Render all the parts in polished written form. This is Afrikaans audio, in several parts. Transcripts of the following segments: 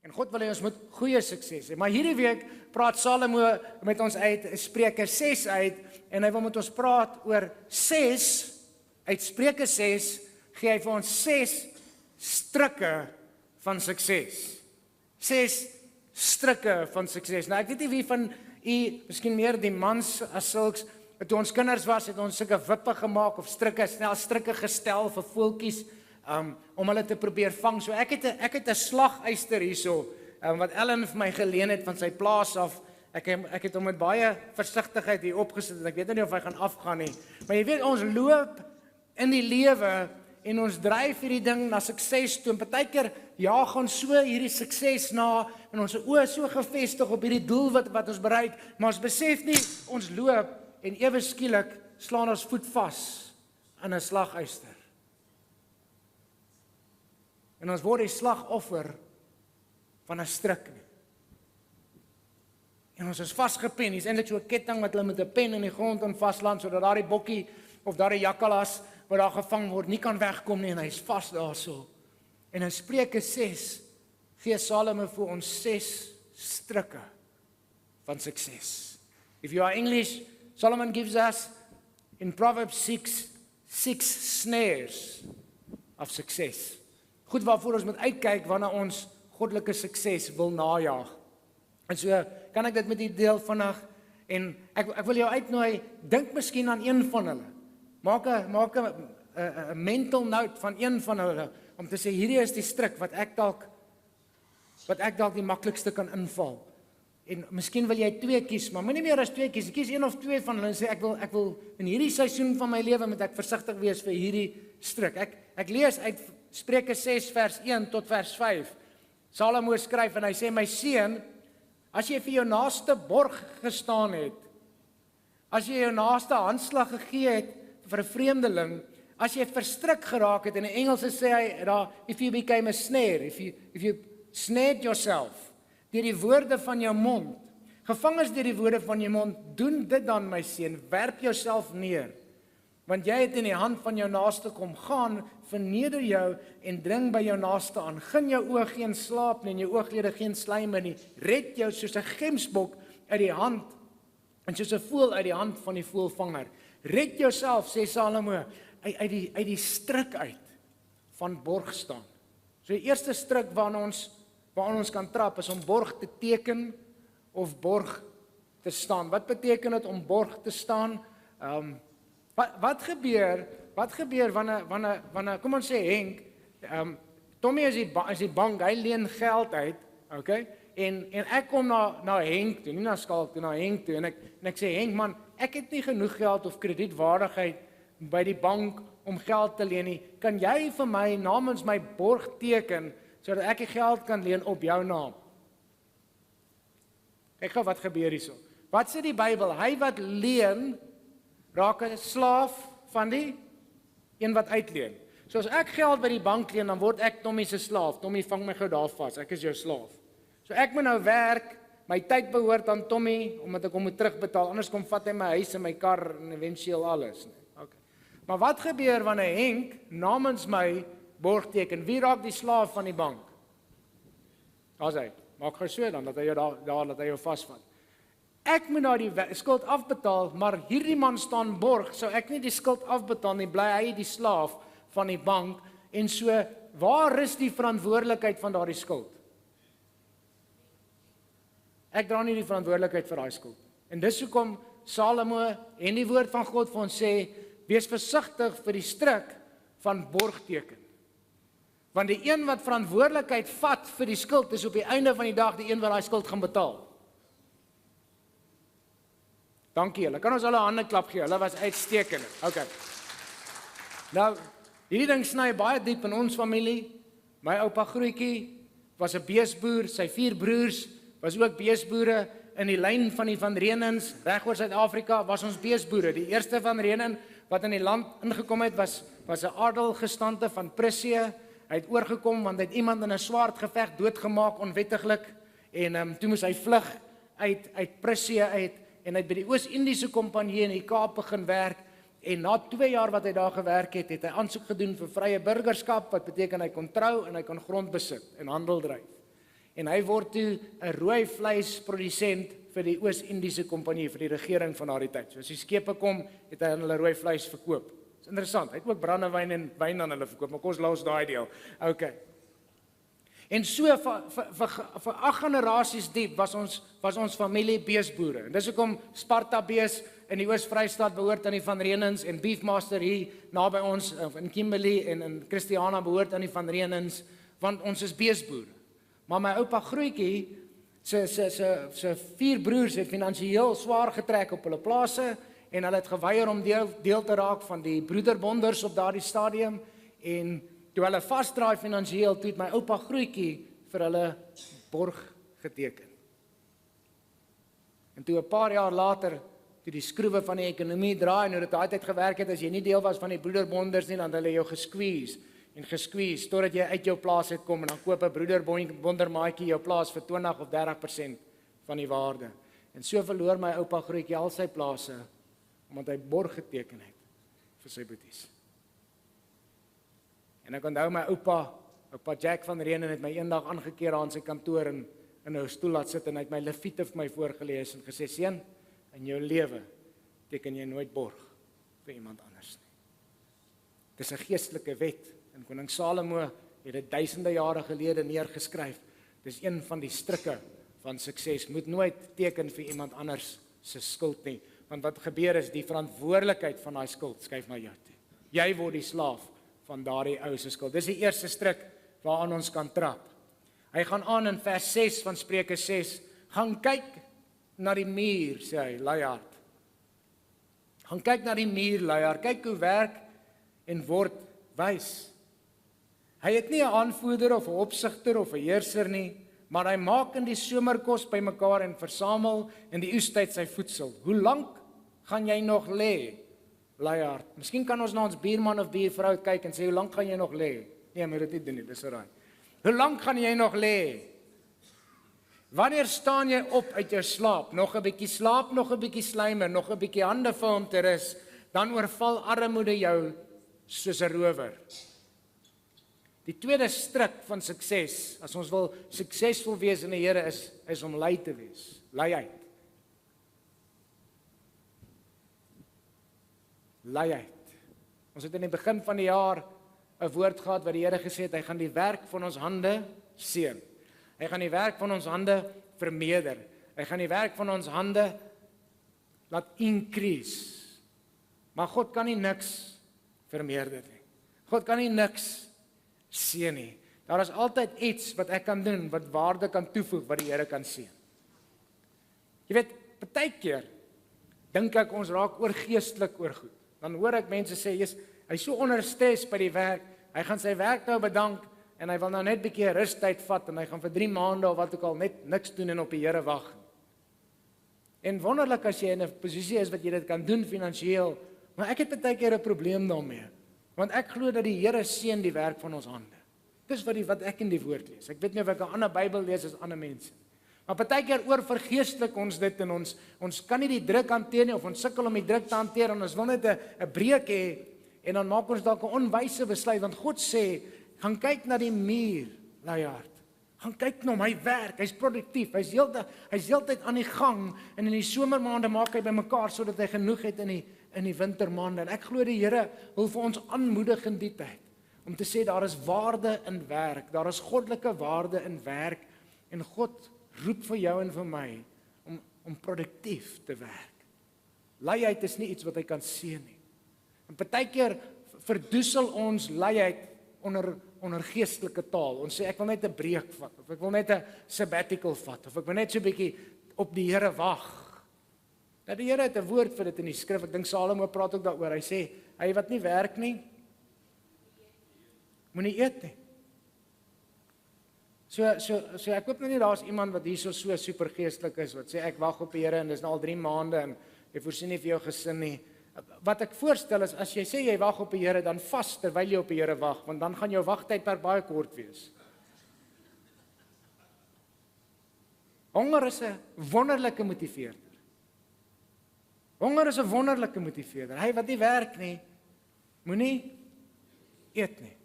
En God wil hê ons moet goeie sukses hê. Maar hierdie week praat Salomo met ons uit Spreuke 6 uit en hy wil met ons praat oor 6 uit Spreuke 6 gee hy vir ons 6 strikke van sukses. 6 strikke van sukses. Nou ek weet nie wie van u, miskien meer die mans as sulks, toe ons kinders was, het ons sulke wippe gemaak of strikke, snel strikke gestel vir voeltjies om hulle te probeer vang. So ek het 'n slaguister hierso wat Ellen vir my geleen het van sy plaas af. Ek het hom met baie versigtigheid hier opgesit en ek weet nie of hy gaan afgaan nie. Maar jy weet, ons loop in die lewe en ons dryf hierdie ding na sukses toe. En partykeer jaag ons so hierdie sukses na en ons oë so gefestig op hierdie doel wat ons bereik, maar ons besef nie ons loop en ewe skielik slaan ons voet vas aan 'n slaguister. En ons word die slagoffer van 'n stryk nie. En ons is vasgepen. Dis eintlik so 'n ketting wat hulle met 'n pen in die grond in vasland sodat daardie bokkie of daardie jakkalas wat daar gevang word nie kan wegkom nie en hy's vas daarso. En in Spreuke 6 gee Salomo vir ons 6 strikke van sukses. If you are English, Solomon gives us in Proverbs 6 snares of success. Goed waarvoor ons moet uitkyk wanneer ons goddelike sukses wil najag. En so kan ek dit met u deel vandag en ek wil jou uitnooi, dink miskien aan een van hulle. Maak 'n mental note van een van hulle om te sê hierdie is die stryk wat ek dalk die maklikste kan inval. En miskien wil jy 2 kies, maar moenie meer as 2 kies. Kies 1 of 2 van hulle en sê ek wil in hierdie seisoen van my lewe moet ek versigtig wees vir hierdie stryk. Ek lees uit Spreuke 6 vers 1 tot vers 5. Salomo skryf en hy sê, my seun, as jy vir jou naaste borg gestaan het, as jy jou naaste handslag gegee het vir 'n vreemdeling, as jy verstrik geraak het, in die Engelse sê hy daar, if you became a snare, if you snared yourself, deur die woorde van jou mond, gevang is deur die woorde van jou mond, doen dit dan my seun, werp jouself neer, want jy het in die hand van jou naaste kom, gaan, verneder jou en dring by jou naaste aan, gun jou oë geen slaap nie, en jou ooglede geen slyme nie, red jou soos 'n gemsbok uit die hand, en soos 'n voël uit die hand van die voëlvanger, red jouself, sê Salomo, uit die stryk uit, van borg staan. So die eerste stryk waaraan ons kan trap, is om borg te teken, of borg te staan. Wat beteken dit om borg te staan? Wat gebeur wanneer kom ons sê Henk, Tommy is die bank, hy leen geld uit, okay? En ek kom na Henk toe, nie na Skalk toe, na Henk toe, en ek sê Henk man, ek het nie genoeg geld of kredietwaardigheid by die bank om geld te leen nie. Kan jy vir my namens my borg teken sodat ek die geld kan leen op jou naam? Kyk gou wat gebeur hierso. Wat sê die Bybel? Hy wat leen raak 'n slaaf van die een wat uitleen. So as ek geld by die bank leen, dan word ek Tommy se slaaf. Tommy vang my gou daar vas. Ek is jou slaaf. So ek moet nou werk. My tyd behoort aan Tommy omdat ek hom moet terugbetaal. Anders kom vat hy my huis en my kar en eventueel alles. Okay. Maar wat gebeur wanneer Henk namens my borg teken? Wie raak die slaaf van die bank? Daar's hy. Maak gou so dan dat hy jou daar dat hy jou vasvat. Ek moet nou die skuld afbetaal, maar hierdie man staan borg, so ek nie die skuld afbetaal nie, bly hy die slaaf van die bank, en so, waar is die verantwoordelikheid van daardie skuld? Ek dra nie die verantwoordelikheid vir daai skuld. En dis hoekom Salomo en die woord van God vir ons sê, wees versigtig vir die stryk van borgteken. Want die een wat verantwoordelikheid vat vir die skuld, is op die einde van die dag die een wat daai skuld gaan betaal. Dankie julle. Kan ons hulle hande klap gee? Hulle was uitstekend. Okay. Nou, hierdie ding sny baie diep in ons familie. My oupa Grootjie was 'n beesboer, sy 4 broers was ook beesboere in die lyn van die Van Renens, reg oor Suid-Afrika was ons beesboere. Die eerste Van Renen wat in die land ingekom het was 'n adelgestande van Prussie. Hy het oorgekom want hy het iemand in 'n swaardgeveg doodgemaak onwettiglik en toe moes hy vlug uit Prussie uit en hy het by die Oos-Indiese Kompanjie in die Kaap begin werk en na 2 jaar wat hy daar gewerk het, het hy aansoek gedoen vir vrye burgerskap wat beteken hy kon trou en hy kon grond besit en handel dryf. en hy word toe 'n rooi vleisprodusent vir die Oos-Indiese Kompanjie, vir die regering van daardie tyd. So as die skepe kom, het hy aan hulle rooi vleis verkoop. Dis interessant. Hy het ook brandewyn en wyn aan hulle verkoop, maar kom ons los daai deel. Okay. En so vir 8 generasies diep was ons familie beesboere. En dis hoekom Sparta Bees in die Oos-Vrystaat behoort aan die Van Reenens en Beefmaster hier naby ons in Kimberley en in Christiana behoort aan die Van Reenens, want ons is beesboere. Maar my oupa Grootjie se 4 broers het finansiëel swaar getrek op hulle plase en hulle het geweier om deel te raak van die broederbonders op daardie stadium en toe hulle vasdraai finansiëel, toe het my oupa Grootjie vir hulle borg geteken. En toe 'n paar jaar later, toe die skroewe van die ekonomie draai en hoe dit daai tyd gewerk het, as jy nie deel was van die broederbonders nie, dan hulle jou gesqueeze totdat jy uit jou plaas het kom en dan koop 'n broederbondermaatjie jou plaas vir 20 of 30% van die waarde. En so verloor my oupa Grootjie al sy plase omdat hy borg geteken het vir sy boeties. En ek onthou my oupa Jack van Reenen het my eendag aangekeer aan sy kantoor en in 'n stoel laat sit en hy het my Leviete vir my voorgeles en gesê: "Seun, in jou lewe teken jy nooit borg vir iemand anders nie." Dis 'n geestelike wet en koning Salomo het dit duisende jare gelede neergeskryf. Dis een van die strikke van sukses. Moet nooit teken vir iemand anders se skuld nie, want wat gebeur is die verantwoordelikheid van daai skuld skuif na jou toe. Jy word die slaaf van daardie ou se skuld. Dis die eerste stryk waaraan ons kan trap. Hy gaan aan in vers 6 van Spreuke 6. Gaan kyk na die muur, sê hy, luiaard. Gaan kyk na die muur, luiaard. Kyk hoe werk en word wys. Hy het nie 'n aanvoerder of 'n opsigter of 'n heerser nie, maar hy maak in die somerkos bymekaar en versamel in die oestyd sy voedsel. Hoe lank gaan jy nog lê, luiaard? Miskien kan ons na ons buurman of buurvrou kyk en sê, hoe lank gaan jy nog lê? Nee, moet dit nie doen nie, dis reg. Hoe lank gaan jy nog lê? Wanneer staan jy op uit jou slaap? Nog 'n bietjie slaap, nog 'n bietjie slymer, nog 'n bietjie hande vir hom te rus, dan oorval armoede jou soos 'n rower. Die tweede stryk van sukses, as ons wil suksesvol wees in die Here, is om lui te wees. Luiheid. Luiheid. Ons het in die begin van die jaar 'n woord gehad wat die Here gesê het, hy gaan die werk van ons hande seën. Hy gaan die werk van ons hande vermeerder. Hy gaan die werk van ons hande laat increase. Maar God kan nie niks vermeerder nie. God kan nie niks seën nie. Daar is altyd iets wat ek kan doen wat waarde kan toevoeg wat die Here kan seën. Jy weet, partykeer dink ek ons raak oorgeestelik oor goed. Dan hoor ek mense sê, hy's so onder stres by die werk, hy gaan sy werk nou bedank en hy wil nou net 'n bietjie rustyd vat en hy gaan vir 3 maande of wat ook al net niks doen en op die Here wag. En wonderlik as jy in 'n posisie is wat jy dit kan doen finansiëel, maar ek het baie keer 'n probleem daarmee. Want ek glo dat die Here seën die werk van ons hande. Dis wat ek in die woord lees. Ek weet nie of ek 'n ander Bybel lees as ander mense. Maar baie keer oorvergeestelik ons dit en ons kan nie die druk hanteer nie of ons sukkel om die druk te hanteer en ons wil net 'n breek hê en dan maak ons dalk 'n onwyse besluit want God sê, gaan kyk na die muur, luiaard. Gaan kyk na hom, hy werk, hy's produktief, hy's heeltyd aan die gang en in die somermaande maak hy bymekaar sodat hy genoeg het in die wintermaande. En ek glo die Here wil vir ons aanmoedig in die tyd om te sê daar is waarde in werk, daar is goddelike waarde in werk en God roep vir jou en vir my om produktief te werk. Luiheid is nie iets wat hy kan seën nie. En partykeer verdoesel ons luiheid onder geestelike taal. Ons sê ek wil net 'n breek vat of ek wil net 'n sabbatical vat of ek wil net so 'n bietjie op die Here wag. Nou die Here het 'n woord vir dit in die skrif. Ek dink Salomo praat ook daaroor. Hy sê hy wat nie werk nie, moenie eet nie. So ek hoop nou nie daar's iemand wat hierso so super geestelik is wat sê ek wag op die Here en dis nou al 3 maande en jy voorsien nie vir jou gesin nie. Wat ek voorstel is as jy sê jy wag op die Here, dan vas terwyl jy op die Here wag, want dan gaan jou wagtydperk baie kort wees. Honger is 'n wonderlike motiveerder. Honger is 'n wonderlike motiveerder. Hy wat nie werk nie, moenie eet nie.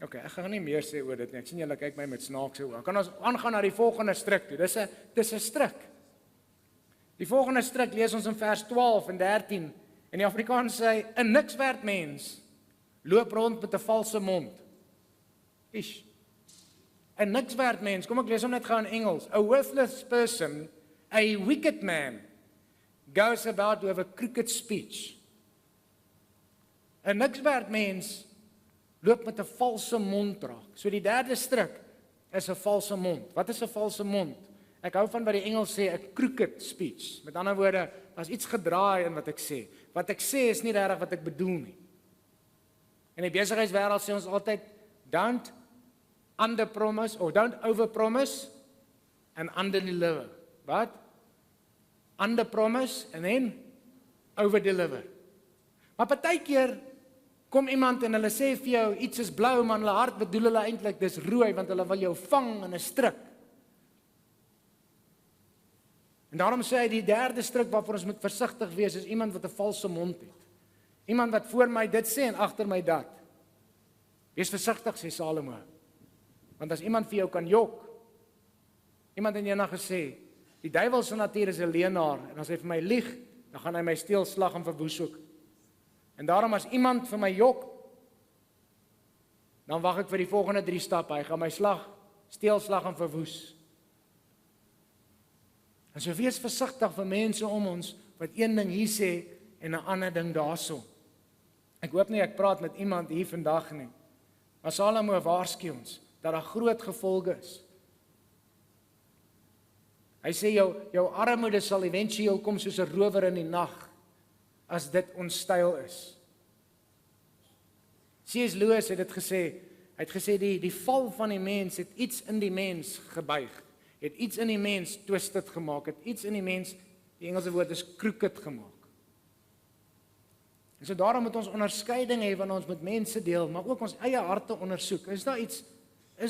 Okay, ek gaan nie meer sê oor dit nie. Ek sien julle kyk my met snaakse oë. Kan ons aangaan na die volgende stryk toe? Dis 'n stryk. Die volgende stryk lees ons in vers 12 en 13. En die Afrikaans sê 'n nikswerd mens loop rond met 'n valse mond. Ish. 'n nikswerd mens, kom ek lees hom net gou in Engels. A worthless person, a wicked man, goes about with a crooked speech. 'n nikswerd mens loop met 'n valse mond raak. So die derde stryk is 'n valse mond. Wat is 'n valse mond? Ek hou van wat die Engels sê, 'n crooked speech. Met ander woorde, daar's iets gedraai in wat ek sê. Wat ek sê is nie regtig wat ek bedoel nie. In die besigheidswêreld sê ons altyd don't under-promise or don't over-promise and under-deliver. Wat? Under-promise and then over-deliver. Maar partykeer kom iemand en hulle sê vir jou iets is blou, maar in hulle hart bedoel hulle eintlik dis rooi want hulle wil jou vang in 'n stryk. En daarom sê hy die derde stryk waarvoor ons moet versigtig wees is iemand wat 'n valse mond het. Iemand wat voor my dit sê en agter my dat. Wees versigtig, sê Salomo. Want as iemand vir jou kan jok, iemand het eendag gesê, die duiwel se natuur is 'n leienaar en as hy vir my lieg, dan gaan hy my steel, slag en verwoes ook. En daarom as iemand vir my jok, dan wag ek vir die volgende 3 stappe. Hy gaan my slag, steel, slag en verwoes. En so wees versigtig vir mense om ons wat een ding hier sê en 'n ander ding daarso. Ek hoop nie ek praat met iemand hier vandag nie. Maar Salomo waarsku ons dat daar groot gevolge is. Hy sê jou armoede sal éventueel kom soos 'n rower in die nag as dit onstyl is. C.S. Lewis het dit gesê. Hy het gesê die val van die mens het iets in die mens gebuig. Het iets in die mens twisted gemaak. Het iets in die mens, die Engelse woord is crooked gemaak. En so daarom moet ons onderskeiding hê wanneer ons met mense deel, maar ook ons eie harte ondersoek. Is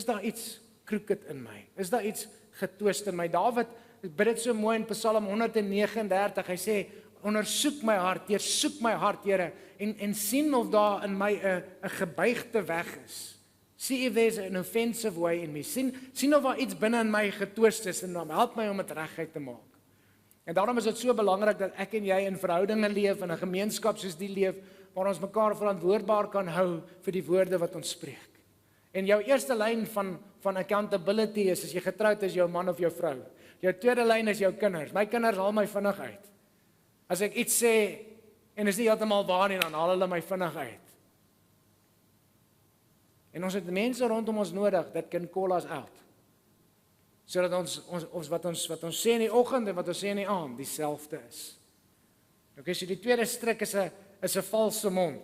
daar iets crooked in my? Is daar iets getwist in my? Dawid bid dit so mooi in Psalm 139. Hy sê, ondersoek my hart, deursoek my hart, Here, en sien of daar in my 'n gebuigde weg is. See if there's an offensive way in me. Sien of daar iets binne in my getwist is en dan help my om dit reguit te maak. En daarom is dit so belangrik dat ek en jy in verhoudinge leef, in 'n gemeenskap soos die leef, waar ons mekaar verantwoordbaar kan hou vir die woorde wat ons spreek. En jou eerste lyn van accountability is as jy getroud is, jou man of jou vrou. Jou tweede lyn is jou kinders. My kinders haal my vinnig uit. As ek iets sê en is nie heeltemal waar nie, dan haal hulle my vinnig uit. En ons het mense rondom ons nodig dat kan call us out. Sodat ons wat ons sê in die oggend en wat ons sê in die aand dieselfde is. Okay, so die tweede stryk is 'n valse mond.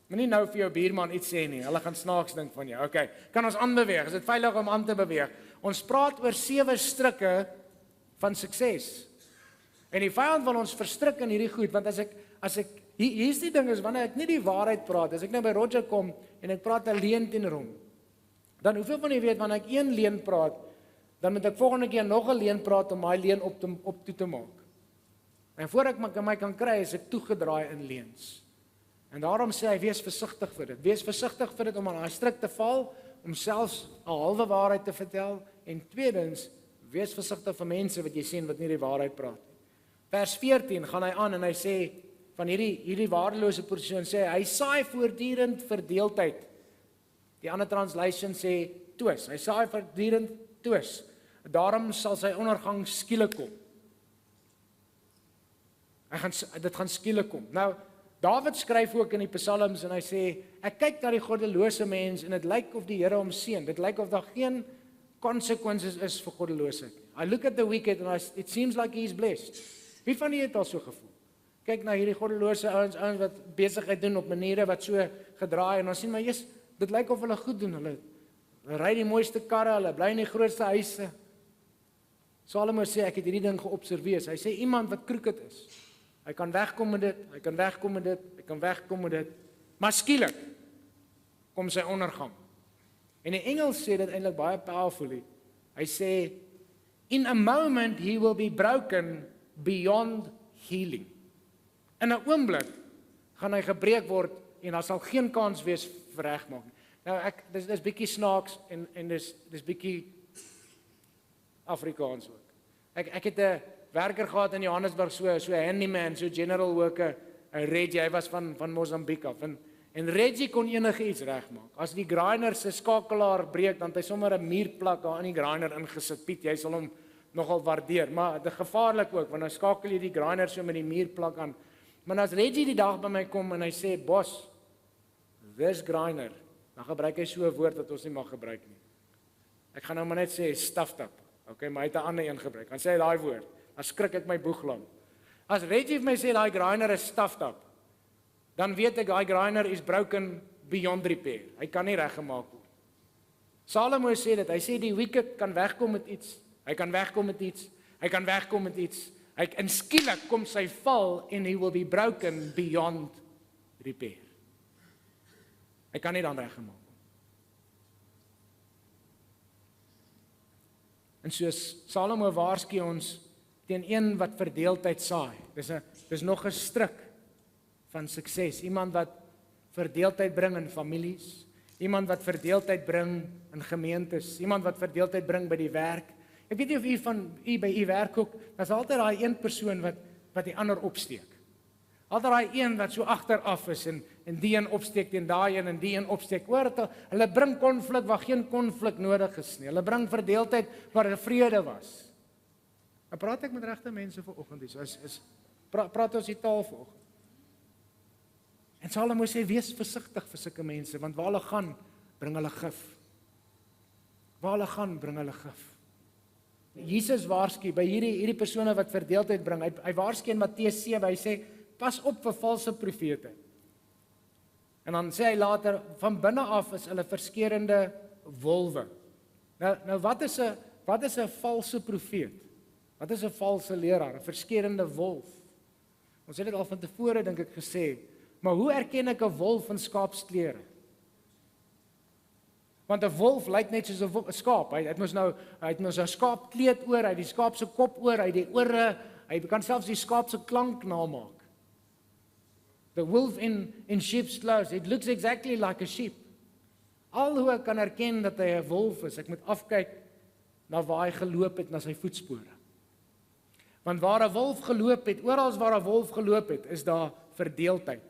Moenie nou vir jou buurman iets sê nie. Hulle gaan snaaks dink van jou. Okay, kan ons aanbeweeg? Is dit veilig om aan te beweeg? Ons praat oor 7 strikke van sukses. En die vyand wil ons verstrik in hierdie goed, want as ek hier's die ding is wanneer ek nie die waarheid praat, as ek nou by Roger kom en ek praat 'n leuen teenoor hom, dan hoeveel van julle weet wanneer ek een leuen praat, dan moet ek volgende keer nog 'n leuen praat om my leuen op toe te maak. En voor ek my kan kry, is ek toegedraai in leuns. En daarom sê hy, wees versigtig vir dit. Wees versigtig vir dit om aan daai stryk te val, om selfs 'n halwe waarheid te vertel, en tweedens, wees versigtig vir mense wat jy sien wat nie die waarheid praat nie. Vers 14 gaan hy aan en hy sê, van hierdie waardelose persoon sê, hy saai voortdurend verdeeldheid. Die ander translation sê, twis. Hy saai voortdurend twis. Daarom sal sy ondergang skielik kom. Dit gaan skielik kom. Nou, Dawid skryf ook in die Psalms en hy sê, ek kyk na die goddelose mens en dit lyk of die Here hom seën. Dit lyk of daar geen consequences is vir goddeloosheid. I look at the wicked and it seems like he is blessed. Wie van julle het al so gevoel? Kyk na hierdie goddelose ouens wat besigheid doen op maniere wat so gedraai en dan sien maar, dit lyk of hulle goed doen. Hulle ry die mooiste karre, hulle bly in die grootste huise. Salomo sê, ek het hierdie ding geobserveer. Hy sê, iemand wat crooked is, hy kan wegkom met dit, hy kan wegkom met dit, hy kan wegkom met dit, maar skielik kom sy ondergang. En die Engels sê dit eintlik baie powerfully. Hy sê, in a moment he will be broken beyond healing. In 'n oomblik gaan hy gebreek word en daar sal geen kans wees vir regmaak. Nou dis bietjie snaaks en dis bietjie Afrikaans ook. Ek het 'n werker gehad in Johannesburg, so 'n handyman, so general worker, 'n Reggie, hy was van Mosambiek af. En Reggie kon enige iets regmaak. As die grinder se skakelaar breek, dan het hy sommer 'n muurplak daar in die grinder ingesit. Piet, jy sal hom nogal waardeer, maar dit gevaarlik ook, want dan skakel jy die grinder so met die muurplak aan. Maar as Reggie die dag by my kom en hy sê, "Bos, this grinder," dan gebruik hy so 'n woord wat ons nie mag gebruik nie. Ek gaan nou maar net sê stuffed up. Okay, maar hy het 'n ander een gebruik. Dan sê hy daai woord. Dan skrik ek my boeglam. As Reggie vir my sê daai grinder is stuffed up, dan weet ek daai grinder is broken beyond repair. Hy kan nie reggemaak word. Salomo sê dit. Hy sê die wicked kan wegkom met iets. Hy kan wegkom met iets. Hy kan wegkom met iets. En skielik kom sy val en he will be broken beyond repair. Hy kan nie dan reggemaak word. En soos Salomo waarsku ons teen een wat verdeeldheid saai. Dis nog 'n struik van sukses. Iemand wat verdeeldheid bring in families, iemand wat verdeeldheid bring in gemeentes, iemand wat verdeeldheid bring by die werk. Ek weet nie of u by u werk ook, daar's altyd daai een persoon wat die ander opsteek. Altyd daai een wat so agteraf is en die een opsteek teen daai een en die een opsteek. Hulle bring konflik waar geen konflik nodig is nie. Hulle bring verdeeldheid waar 'n vrede was. En praat ek met regte mense vanoggend hier. So praat ons die taal vanoggend. En Salomo sê wees versigtig vir sulke mense, want waar hulle gaan, bring hulle gif. Waar hulle gaan, bring hulle gif. Jesus waarsku by hierdie persone wat verdeeldheid bring. Hy waarsku in Matteus 7, hy sê pas op vir valse profete. En dan sê hy later van binne af is hulle verskeurende wolwe. Nou wat is 'n valse profeet? Wat is 'n valse leraar? 'n Verskeurende wolf. Ons het dit al van tevore dink ek gesê, maar hoe erken ek 'n wolf in skaapsklere? Want 'n wolf lyk net soos 'n skaap. Hy het mos nou 'n skaapkleed oor, hy het die skaap se kop oor, hy het die ore, hy kan selfs die skaap se klank namaak. The wolf in sheep's clothes, it looks exactly like a sheep. Al hoe ek kan erken dat hy 'n wolf is, ek moet afkyk na waar hy geloop het, na sy voetspore. Want waar 'n wolf geloop het, oral waar 'n wolf geloop het, is daar verdeeldheid.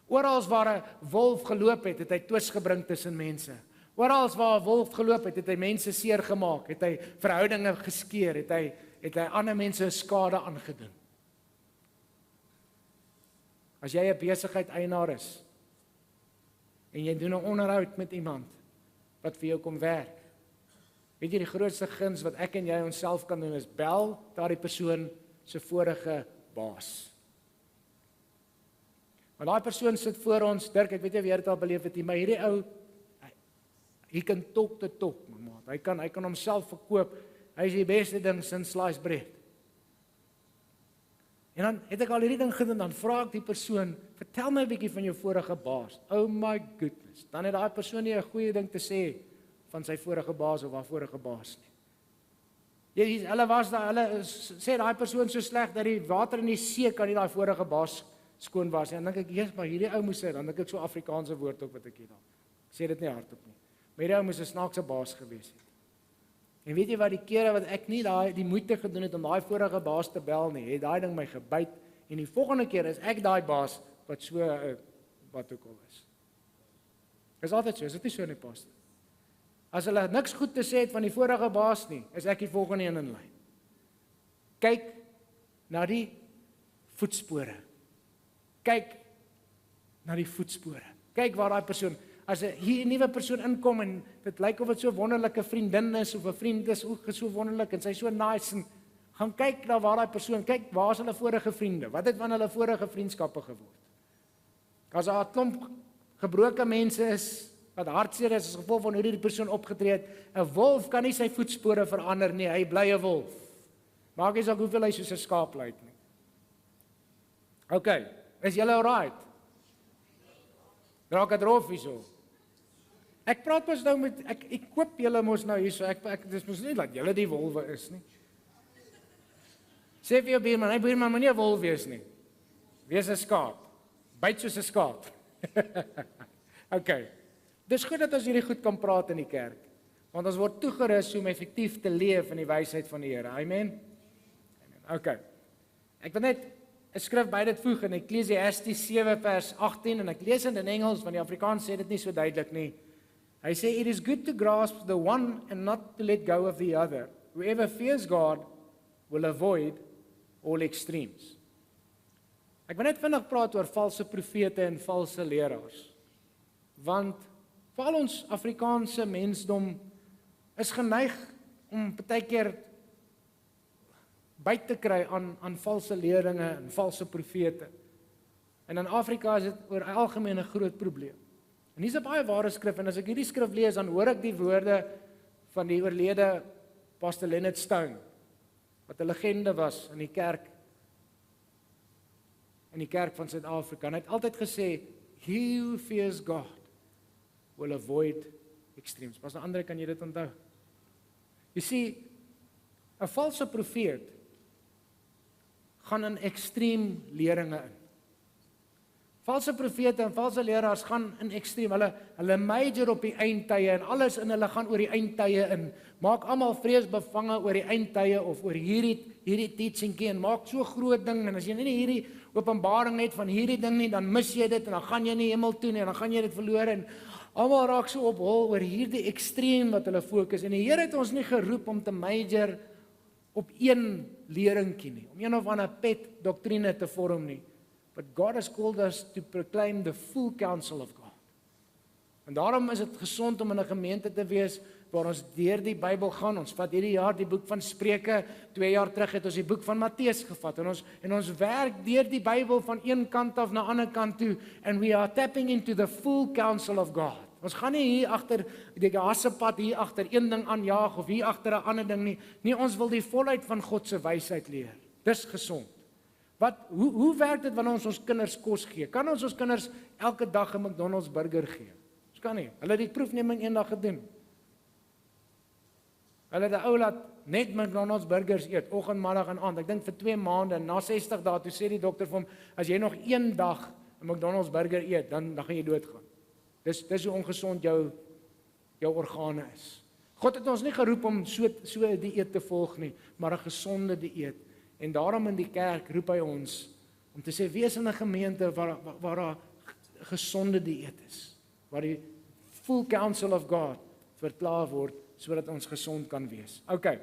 Oral waar 'n wolf geloop het, het hy twis gebring tussen mense. Oral waar 'n wolf geloop het, het hy mense seer gemaak, het hy verhoudinge geskeur, het hy ander mense skade aangedoen. As jy 'n besigheid eienaar is en jy doen 'n onderhoud met iemand wat vir jou kom werk, weet jy die grootste guns wat ek en jy onsself kan doen is bel daardie persoon se vorige baas. Want daai persoon sit voor ons, Dirk, ek weet jy weer dit al beleef het nie, maar hierdie ou, hy kan talk to talk, my maat. Hy kan homself verkoop. Hy is die beste ding since sliced bread. En dan het ek al hierdie ding gedoen, dan vra ek die persoon, vertel my 'n bietjie van jou vorige baas. Oh my goodness. Dan het daai persoon nie 'n goeie ding te sê van sy vorige baas of haar vorige baas nie. Hulle sê daai persoon so sleg dat die water in die see kan nie daai vorige baas skoon was. En dan dink ek, "Jesus, maar hierdie ou moes dan dink ek so Afrikaanse woord ook wat ek hier dan. Ek sê dit nie hardop nie. Maar hierdie ou moes 'n snaakse baas gewees het. En weet jy wat, die kere wat ek nie die moeite gedoen het om daai vorige baas te bel nie, het daai ding my gebyt en die volgende keer is ek daai baas wat so wat ook al is. Is altyd so, is dit nie so nie, pastor? As hulle niks goed te sê het van die vorige baas nie, is ek die volgende een in lyn. Kyk na die voetspore. Kyk na die voetspore. Kyk waar daai persoon, as 'n nuwe persoon inkom en dit lyk of dit so 'n wonderlike vriendin is of 'n vriend is, ook so wonderlik en sy so nice en gaan kyk na waar daai persoon, kyk waar is hulle vorige vriende? Wat het van hulle vorige vriendskappe geword? As daar 'n klomp gebroke mense is wat hartseer is as gevolg van hoe die persoon opgetree het, 'n wolf kan nie sy voetspore verander nie, hy bly 'n wolf. Maak nie saak hoeveel hy soos 'n skaap lyk nie. Okay, is julle alright? Raak dit rof hierso. Ek praat mos nou met ek koop julle mos nou hierso. Ek dis mos nie dat julle die wolwe is nie. Sê vir jou buurman, hy buurman moet nie 'n wolf wees nie. Wees 'n skaap. Byt soos 'n skaap. Okay. Dis goed dat ons hierdie goed kan praat in die kerk, want ons word toegerus om effektief te leef in die wysheid van die Here. Amen. Okay. Ek wil net 'n skrif by dit voeg in Ekklesiastes 7 vers 18 en ek lees dit in Engels want die Afrikaans sê dit nie so duidelik nie. Hy sê, "It is good to grasp the one and not to let go of the other. Whoever fears God will avoid all extremes." Ek wil net vinnig praat oor valse profete en valse leraars. Want veral ons Afrikaanse mensdom is geneig om partykeer by te kry aan valse leringe en valse profete. En in Afrika is dit oor algemeen 'n groot probleem. En hier's 'n baie ware skrif en as ek hierdie skrif lees, dan hoor ek die woorde van die oorlede Pastor Leonard Stone, wat 'n legende was in die kerk van Suid-Afrika. En hy het altyd gesê, "He who fears God will avoid extremes." Pas nou ander, kan jy dit onthou? Jy sien, 'n valse profeet gaan in ekstreem leringe in. Valse profete en valse leraars gaan in ekstreem. Hulle major op die eindtye en alles in hulle gaan oor die eindtye in. Maak almal vreesbevange oor die eindtye of oor hierdie teachingkie en maak so groot ding en as jy nie hierdie openbaring het van hierdie ding nie, dan mis jy dit en dan gaan jy nie hemel toe nie en dan gaan jy dit verloor en almal raak so op hol oor hierdie ekstreem wat hulle fokus. En die Here het ons nie geroep om te major op een leringkie nie, om een of ander pet doktrine te vorm nie. But God has called us to proclaim the full counsel of God. En daarom is dit gesond om in 'n gemeente te wees waar ons deur die Bybel gaan. Ons vat hierdie jaar die boek van Spreuke, 2 jaar terug het ons die boek van Matteus gevat en ons werk deur die Bybel van een kant af na ander kant toe and we are tapping into the full counsel of God. Ons gaan nie hier agter die hassepad hier agter een ding aanjaag of hier agter 'n ander ding nie. Nee, ons wil die volheid van God se wysheid leer. Dis gesond. Hoe werk dit wanneer ons kinders kos gee? Kan ons kinders elke dag 'n McDonald's burger gee? Ons kan nie. Hulle het die proefneming eendag gedoen. Hulle het 'n ou laat net McDonald's burgers eet, oggend, middag en aand. Ek dink vir 2 maande en na 60 dae toe sê die dokter vir hom, as jy nog een dag 'n McDonald's burger eet, dan gaan jy doodgaan. Dis hoe ongesond jou organe is. God het ons nie geroep om so 'n dieet te volg nie, maar 'n gesonde dieet. En daarom in die kerk roep hy ons om te sê wees in 'n gemeente waar daar gesonde dieet is, waar die full counsel of God verklaar word sodat ons gesond kan wees. Okay.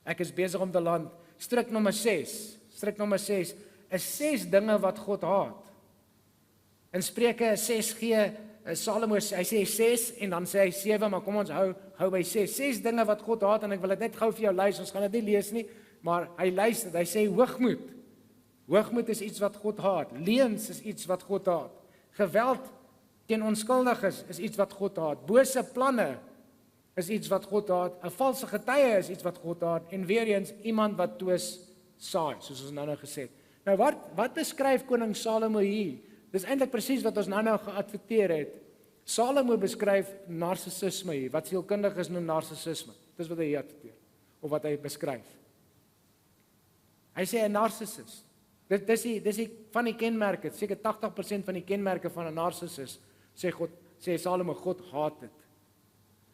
Ek is besig om te land. Stryk nommer 6 is 6 dinge wat God haat. In Spreuke 6 gee Salomo, hy sê 6 en dan sê hy 7, maar kom ons hou by 6. 6 dinge wat God haat en ek wil dit net gou vir jou lees. Ons gaan dit nie lees nie. Maar hy luister, hy sê hoogmoed. Hoogmoed is iets wat God haat. Leuns is iets wat God haat. Geweld teen onskuldiges is iets wat God haat. Bose planne is iets wat God haat. 'n Valse getuie is iets wat God haat. En weer eens iemand wat twis saai, soos ons nou gesê het. Nou wat beskryf koning Salomo hier? Dis eintlik presies wat ons nou geadverteer het. Salomo beskryf narcissisme hier. Wat sielkundiges noem narcissisme. Dis wat hy hier adverteer of wat hy beskryf. Hy sê 'n narcissus. Dis die van die kenmerke, seker 80% van die kenmerke van 'n narcissus sê Salomo, God haat dit.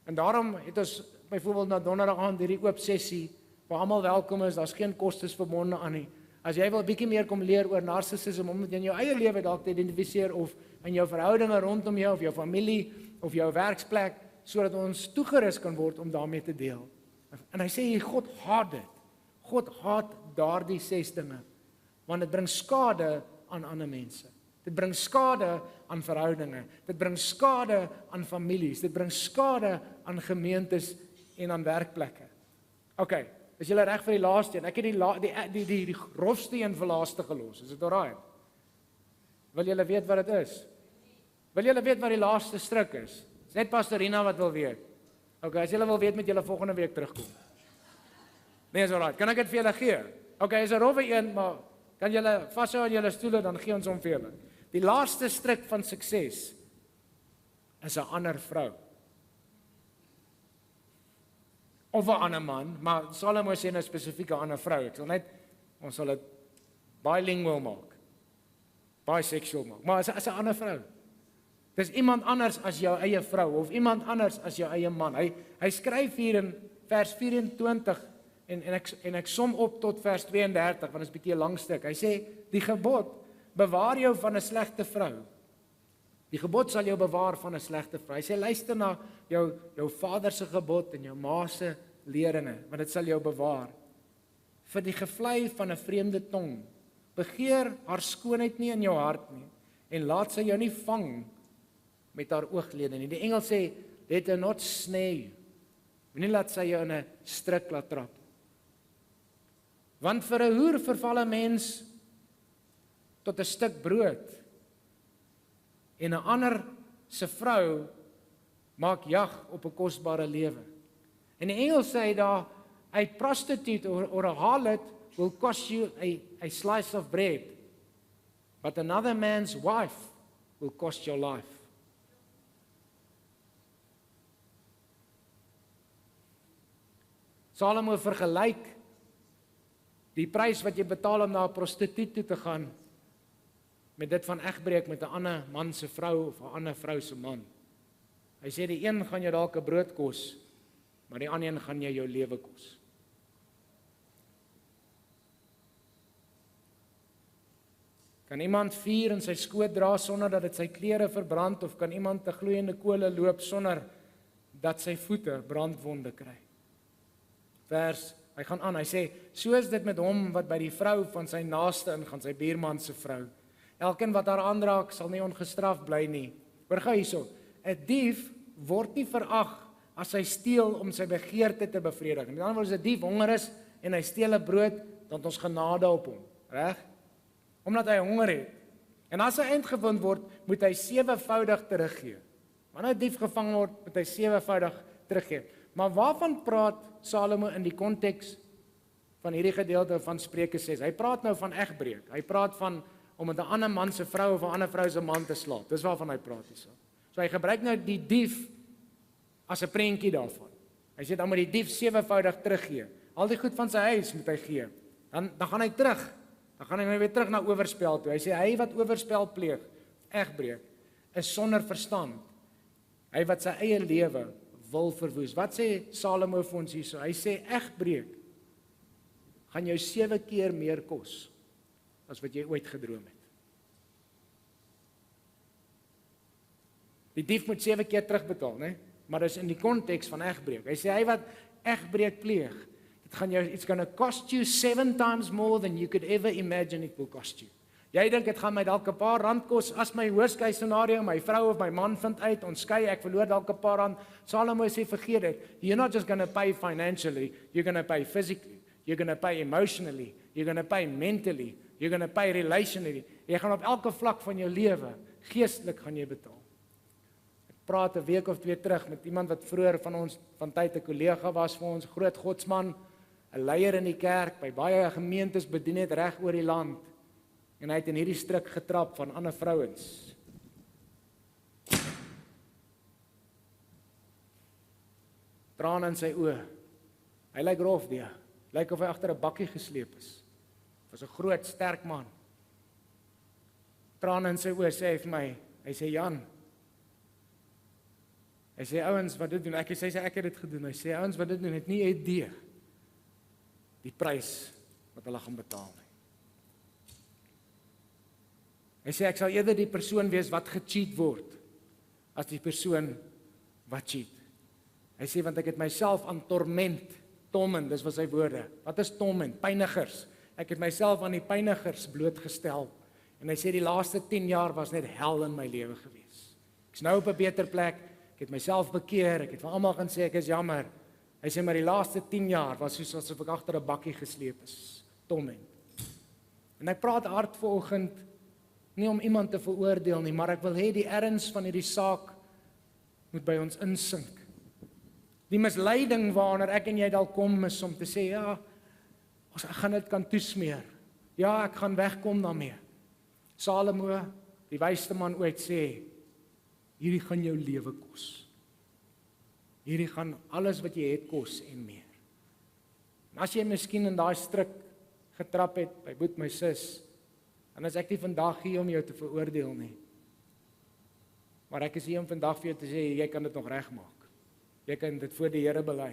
En daarom het ons byvoorbeeld na donderdag aand hierdie oop sessie waar almal welkom is, daar's geen kostes verbonde aan nie. As jy wil 'n bietjie meer kom leer oor narcissisme om dit in jou eie lewe dalk te identifiseer of in jou verhoudinge rondom jou of jou familie of jou werksplek sodat ons toegerus kan word om daarmee te deel. En hy sê God haat dit. God haat daardie 6 dinge want dit bring skade aan ander mense. Dit bring skade aan verhoudinge. Dit bring skade aan families. Dit bring skade aan gemeentes en aan werkplekke. Okay, is julle reg vir die laaste een? Ek het die rofste een vir laaste gelos. Is dit alraai? Wil julle weet wat dit is? Wil julle weet wat die laaste stryk is? Dis net Pastorina wat wil weet. Okay, as julle wil weet met julle volgende week terugkom. Nee, is alraai. Kan ek dit vir julle gee? Okay, is 'n rowwe een, maar kan julle vashou aan julle stoele, dan gee ons hom vir julle. Die laaste stryk van sukses is 'n ander vrou. Of 'n ander man, maar Salomo sê 'n spesifieke ander vrou. Ons sal dit bilingual maak. Bisexual maak. Maar is 'n ander vrou. Dis iemand anders as jou eie vrou of iemand anders as jou eie man. Hy skryf hier in vers 24 en ek som op tot vers 32 want dit is 'n bietjie 'n lang stuk. Hy sê die gebod bewaar jou van 'n slegte vrou. Die gebod sal jou bewaar van 'n slegte vrou. Hy sê luister na jou vader se gebod en jou ma se leringe, want dit sal jou bewaar. Vir die gevlei van 'n vreemde tong. Begeer haar skoonheid nie in jou hart nie en laat sy jou nie vang met haar ooglede nie. Die engel sê let her not snare you. Moenie laat sy jou in 'n struik laat trap. Want vir 'n hoer verval 'n mens tot 'n stuk brood en 'n ander se vrou maak jag op 'n kosbare lewe. En die engel sê daar, a prostitute or a harlot will cost you a slice of bread, but another man's wife will cost your life. Salomo vergelyk die prys wat jy betaal om na 'n prostituut toe te gaan met dit van egbreek met 'n ander man se vrou of 'n ander vrou se man. Hy sê die een gaan jou dalk 'n brood kos, maar die ander een gaan jou lewe kos. Kan iemand vuur in sy skoot dra sonder dat dit sy klere verbrand of kan iemand te gloeiende kole loop sonder dat sy voete brandwonde kry? Hy gaan aan, hy sê, so is dit met hom wat by die vrou van sy naaste ingaan, sy buurman se vrou. Elkeen wat haar aanraak, sal nie ongestraf bly nie. Hoor gou hierso, 'n dief word nie verag as hy steel om sy begeerte te bevredig. Met ander woorde, as 'n dief honger is en hy steel 'n brood, dan het ons genade op hom, reg? Omdat hy honger het. En as hy uitgevind word, moet hy 7voudig teruggee. Wanneer 'n dief gevang word, moet hy 7voudig teruggee. Maar waarvan praat Salomo in die konteks van hierdie gedeelte van Spreuke 6? Hy praat nou van egbreek. Hy praat van om met 'n ander man se vrou of 'n ander vrou se man te slaap. Dis waarvan hy praat hierso. So hy gebruik nou die dief as 'n prentjie daarvan. Hy sê dan moet die dief 7voudig teruggee. Al die goed van sy huis moet hy gee. Dan gaan hy terug. Dan gaan hy nou weer terug na oorspel toe. Hy sê hy wat oorspel pleeg, egbreek, is sonder verstand. Hy wat sy eie lewe wil verwoes. Wat sê Salomo vir ons hierso? Hy sê egbreek gaan jou 7 keer meer kos as wat jy ooit gedroom het. Die dief moet 7 keer terugbetaal, né? Maar dis in die konteks van egbreek. Hy sê hy wat egbreek pleeg, it's going to cost you 7 times more than you could ever imagine it will cost you. Jy dink dit gaan my dalk 'n paar rand kos as my worst case scenario, my vrou of my man vind uit, ons skei, ek verloor dalk 'n paar rand. Salomo sê vergeet dit. You're not just going to pay financially, you're going to pay physically, you're going to pay emotionally, you're going to pay mentally, you're going to pay relationally. Jy gaan op elke vlak van jou lewe geestelik gaan jy betaal. Ek praat 'n week of 2 terug met iemand wat vroeër van ons van tyd 'n kollega was vir ons, groot godsman, 'n leier in die kerk, by baie gemeentes bedien het reg oor die land. En hy het in hierdie struik getrap van ander vrouens. Trane in sy oë. Hy lyk rof die. Lyk of hy agter 'n bakkie gesleep is. Was 'n groot, sterk man. Trane in sy oë sê hy vir my, hy sê Jan. Hy sê ouens wat dit doen, ek sê ek het dit gedoen. Hy sê ouens wat dit doen, het nie idee die prys wat hulle gaan betaal nie. Hy sê ek sal eerder die persoon wees wat gecheat word as die persoon wat cheat. Hy sê want ek het myself aan torment, dis wat sy woorde. Wat is torment? Pynigers. Ek het myself aan die pynigers blootgestel. En hy sê die laaste 10 jaar was net hel in my lewe gewees. Ek's nou op 'n beter plek. Ek het myself bekeer. Ek het vir almal gaan sê ek is jammer. Hy sê maar die laaste 10 jaar was soos asof ek agter 'n bakkie gesleep is. Torment. En ek praat hard vanoggend nie om iemand te veroordeel nie, maar ek wil hê die erns van hierdie saak moet by ons insink. Die misleiding waarna ek en jy dalk kom is om te sê, ja, ek gaan dit kan toesmeer. Ja, ek gaan wegkom daarmee. Salomo, die wysste man ooit sê, hierdie gaan jou lewe kos. Hierdie gaan alles wat jy het kos en meer. En as jy miskien in daai struik getrap het, by boet my sis, dan is ek nie vandag hier om jou te veroordeel nie. Maar ek is hier om vandag vir jou te sê, jy kan dit nog regmaak. Jy kan dit voor die Here bely.